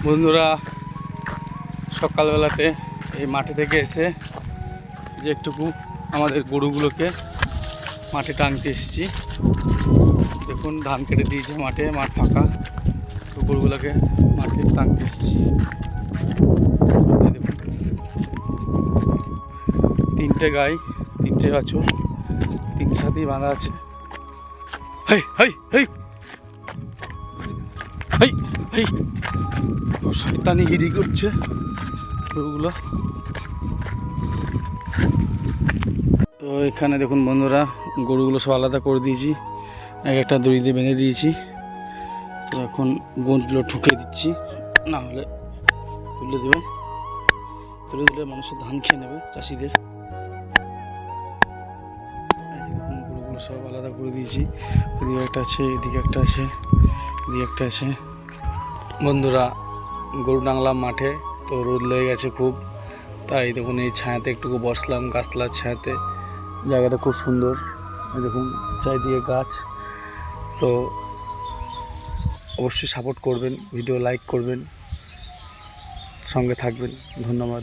বন্ধুরা, সকালবেলাতে এই মাঠে থেকে এসে যে একটুকু আমাদের গরুগুলোকে মাঠে টানতে এসেছি। দেখুন ধান কেটে দিয়েছে, মাঠ ফাঁকা, তো গরুগুলোকে মাঠে টানতে এসেছি। দেখুন তিনটে গাই, তিনটে বাছুর, তিনটে সাথেই বাঁধা আছে। হেই হেই হেই হেই হেই, শয়তানিগিরি করছে গরুগুলো। তো এখানে দেখুন বন্ধুরা, গরুগুলো সব আলাদা করে দিয়েছি, এক একটা দড়িতে বেঁধে দিয়েছি। তো এখন গোঁদগুলো ঠুকে দিচ্ছি, না হলে তুলে দেবে, তুলে দিলে মানুষের ধান খেয়ে নেবে চাষিদের। দেখুন গরুগুলো সব আলাদা করে দিয়েছি, ওদিকে একটা আছে, এদিকে একটা আছে, এদিকে একটা আছে। বন্ধুরা, গরু টাঙলাম মাঠে, তো রোদ লেগে গেছে খুব, তাই দেখুন এই ছায়াতে একটুকু বসলাম, গাছতলার ছায়াতে। জায়গাটা খুব সুন্দর, দেখুন চারিদিকে গাছ। তো অবশ্যই সাপোর্ট করবেন, ভিডিও লাইক করবেন, সঙ্গে থাকবেন। ধন্যবাদ।